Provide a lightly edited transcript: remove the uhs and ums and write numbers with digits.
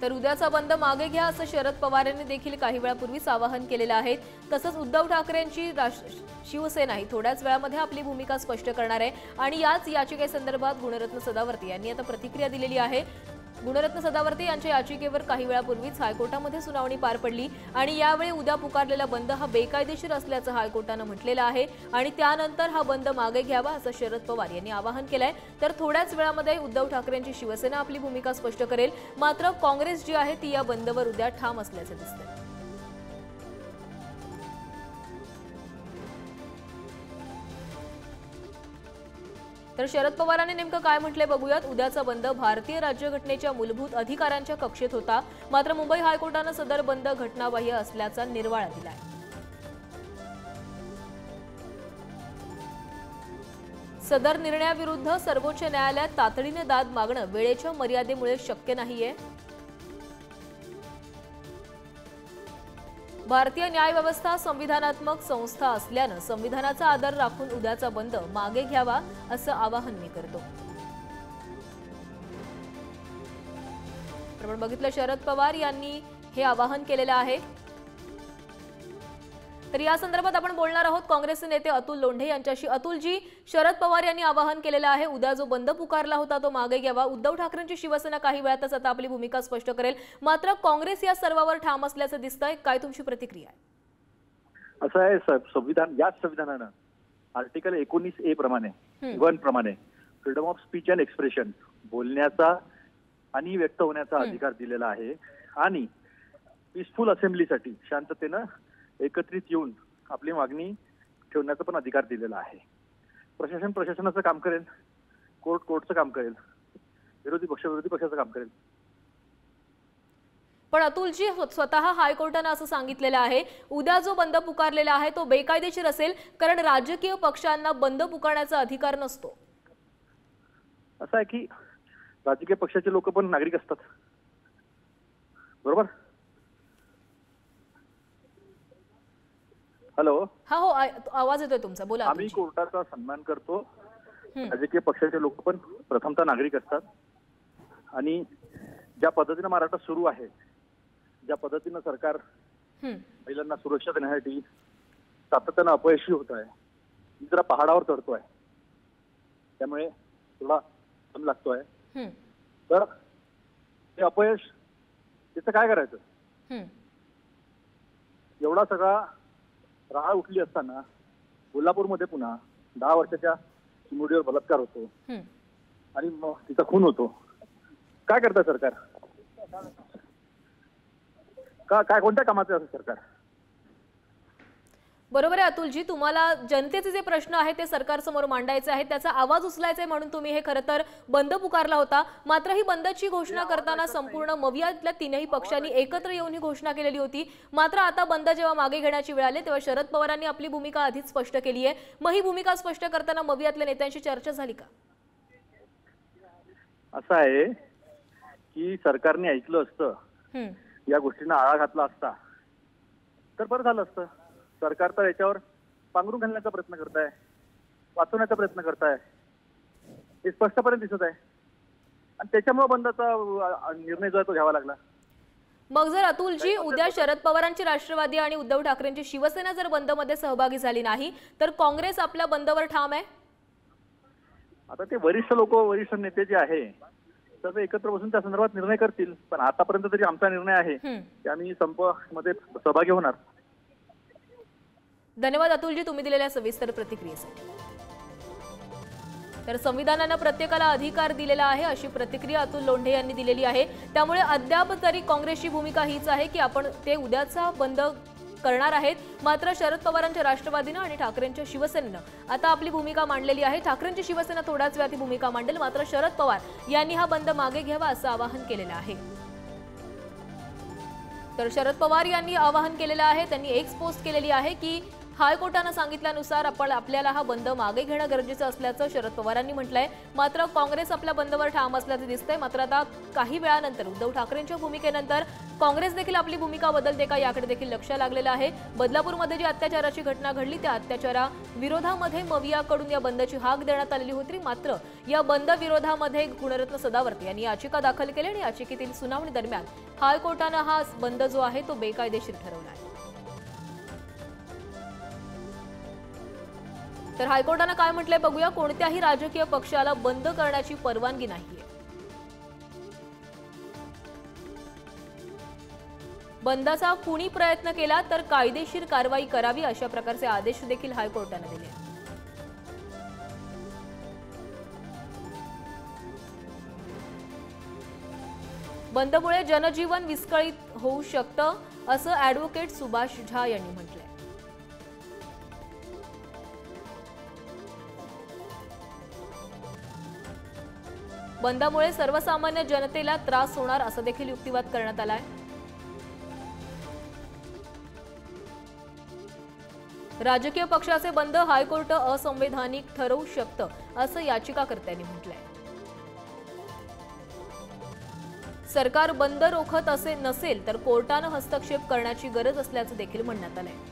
तर उद्याचा बंद मागे घ्या असं शरद पवार यांनी देखील काही वेळापूर्वीच आवाहन केलेलं आहे। तसंच उद्धव ठाकरेंची शिवसेना ही थोड्याच वेळामध्ये आपली भूमिका स्पष्ट करणार आहे आणि याच याचिकेसंदर्भात गुणरत्न सदावर्ते यांनी आता प्रतिक्रिया दिलेली आहे। गुणरत्न सदावर्ते यांच्या याचिकेवर काही वेळापूर्वीच हायकोर्टामध्ये सुनावणी पार पडली आणि यावेळी उद्या पुकारलेला बंद हा बेकायदेशीर असल्याचं हायकोर्टानं म्हटलेलं आहे आणि त्यानंतर हा बंद मागे घ्यावा असं शरद पवार यांनी आवाहन केलंय। तर थोड्याच वेळामध्ये उद्धव ठाकरेंची शिवसेना आपली भूमिका स्पष्ट करेल, मात्र काँग्रेस जी आहे ती या बंदवर उद्या ठाम असल्याचं दिसतंय। तर शरद पवारांनी नेमकं काय म्हटलंय बघूयात। उद्याचा बंद भारतीय राज्यघटनेच्या मूलभूत अधिकारांच्या कक्षेत होता, मात्र मुंबई हायकोर्टानं सदर बंद घटनाबाह्य असल्याचा निर्वाळा दिलाय। सदर निर्णयाविरुद्ध सर्वोच्च न्यायालयात तातडीने दाद मागणं वेळेच्या मर्यादेमुळे शक्य नाहीये। भारतीय न्यायव्यवस्था संविधानात्मक संस्था असल्यानं संविधानाचा आदर राखून उद्याचा बंद मागे घ्यावा असं आवाहन मी करतो। आपण बघितलं शरद पवार यांनी हे आवाहन केलेलं आहे। तर या संदर्भात आपण बोलणार आहोत काँग्रेसचे नेते अतुल लोंढे यांच्याशी। अतुलजी, शरद पवार यांनी आवाहन केलेलं आहे उद्या जो बंद पुकारला होता तो मागे घ्यावा। उद्धव ठाकरेंची शिवसेना काही वेळातच आता आपली भूमिका स्पष्ट करेल, मात्र काँग्रेस या सर्वावर ठाम असल्याचं दिसतंय। काय तुमची प्रतिक्रिया आहे? असं आहे, संविधान याच संविधानानं आर्टिकल 19A प्रमाणे 1 प्रमाणे freedom of speech and expression बोलण्याचा आणि व्यक्त होण्याचा अधिकार दिलेला आहे आणि पीसफुल असेंब्लीसाठी शांततेनं एकत्रित येऊन आपली मागणी ठेवण्याचा पण अधिकार दिलेला आहे। प्रशासन प्रशासनाचं काम करेल, कोर्ट कोर्टचं काम करेल, विरोधी पक्षाचं काम करेल। पण अतुलजी, स्वतः हायकोर्टानं असं सांगितलेलं आहे उद्या जो बंद पुकारलेला आहे तो बेकायदेशीर असेल, कारण राजकीय पक्षांना बंद पुकारण्याचा अधिकार नसतो। असं आहे की राजकीय पक्षाचे लोक पण नागरिक असतात, बरोबर? हॅलो, हा हो, आवाज येतोय तुमचा, बोला। आम्ही कोर्टाचा सन्मान करतो। राजकीय पक्षाचे लोक पण प्रथमतः नागरिक असतात आणि ज्या पद्धतीने महाराष्ट्र सुरू आहे, ज्या पद्धतीने सरकार महिलांना सुरक्षा देण्यासाठी सातत्यानं अपयशी होत आहे, जरा पहाडावर चढतोय, त्यामुळे थोडा दम लागतोय। तर ते अपयश त्याचं काय करायचं? एवढा सगळा राळ उठली असताना कोल्हापूरमध्ये पुन्हा 10 वर्षाच्या चिमुरडीवर बलात्कार होतो आणि मग तिचा खून होतो। काय करतं सरकार? काय कोणत्या कामाचं असं सरकार? बरोबर आहे अतुलजी, तुम्हाला जनतेचे जे प्रश्न आहेत ते सरकारसमोर मांडायचे आहेत, त्याचा आवाज उचलायचा आहे म्हणून तुम्ही हे खरं तर बंद पुकारला होता। मात्र ही बंदची घोषणा करताना संपूर्ण मवियातल्या तीनही पक्षांनी एकत्र येऊन ही घोषणा केलेली होती। मात्र आता बंद जेव्हा मागे घेण्याची वेळ आली तेव्हा शरद पवारांनी आपली भूमिका आधीच स्पष्ट केली आहे। मग ही भूमिका स्पष्ट करताना मवियातल्या नेत्यांशी चर्चा झाली का? असं आहे की सरकारने ऐकलं असतं, या गोष्टींना आळा घातला असता तर बरं झालं असतं। सरकार तर याच्यावर पांघरून घालण्याचा प्रयत्न करत आहे, वाचवण्याचा प्रयत्न करत आहे, हे स्पष्टपणे दिसत आहे आणि त्याच्यामुळे बंदचा निर्णय जो आहे तो घ्यावा लागला। मग जर अतुलजी उद्या शरद पवारांची राष्ट्रवादी आणि उद्धव ठाकरेंची शिवसेना जर बंदमध्ये सहभागी झाली नाही तर काँग्रेस आपल्या बंदवर ठाम आहे? आता ते वरिष्ठ नेते जे आहे तर ते एकत्र बसून त्या संदर्भात निर्णय करतील, पण आतापर्यंत तरी आमचा निर्णय आहे की आम्ही संपमध्ये सहभागी होणार। धन्यवाद अतुलजी, तुम्ही दिलेल्या सविस्तर प्रतिक्रियेसाठी। तर संविधानानं प्रत्येकाला अधिकार दिलेला आहे अशी प्रतिक्रिया अतुल लोंढे यांनी दिलेली आहे। त्यामुळे अद्याप तरी काँग्रेसची भूमिका हीच आहे की आपण ते उद्याचा बंद करणार आहेत। मात्र शरद पवारांच्या राष्ट्रवादीनं आणि ठाकरेंच्या शिवसेनेनं आता आपली भूमिका मांडलेली आहे। ठाकरेंची शिवसेना थोड्याच वेळात ही भूमिका मांडेल, मात्र शरद पवार यांनी हा बंद मागे घ्यावा असं आवाहन केलेलं आहे। तर शरद पवार यांनी आवाहन केलेलं आहे, त्यांनी एक पोस्ट केलेली आहे की हायकोर्टानं सांगितल्यानुसार आपल्याला हा बंद मागे घेणं गरजेचं असल्याचं शरद पवारांनी म्हटलंय। मात्र काँग्रेस आपल्या बंदवर ठाम असल्याचं दिसतंय। मात्र आता काही वेळानंतर उद्धव ठाकरेंच्या भूमिकेनंतर काँग्रेस देखील आपली भूमिका बदलते का याकडे देखील लक्ष लागलेलं आहे। बदलापूरमध्ये जी अत्याचाराची घटना घडली त्या अत्याचारा विरोधामध्ये मवियाकडून या बंदची हाक देण्यात आलेली होती। मात्र या बंद विरोधामध्ये गुणरत्न सदावर्ते यांनी याचिका दाखल केली आणि याचिकेतील सुनावणी दरम्यान हायकोर्टानं हा बंद जो आहे तो बेकायदेशीर ठरवला आहे। तर हायकोर्टानं काय म्हटलंय बघूया। कोणत्याही राजकीय पक्षाला बंद करण्याची परवानगी नाहीये। बंदाचा कुणी प्रयत्न केला तर कायदेशीर कारवाई करावी अशा प्रकारचे आदेश देखील हायकोर्टाने दिले। बंदमुळे जनजीवन विस्कळीत होऊ शकतं असं ॲडव्होकेट सुभाष झा यांनी म्हटलंय। बंदामुळे सर्वसामान्य जनतेला त्रास होणार असं देखील युक्तिवाद करण्यात आलाय। राजकीय पक्षाचे बंद हायकोर्ट असंवैधानिक ठरवू शकतं असं याचिकाकर्त्यांनी म्हटलंय। सरकार बंद रोखत असे नसेल तर कोर्टानं हस्तक्षेप करण्याची गरज असल्याचं देखील म्हणण्यात आलंय।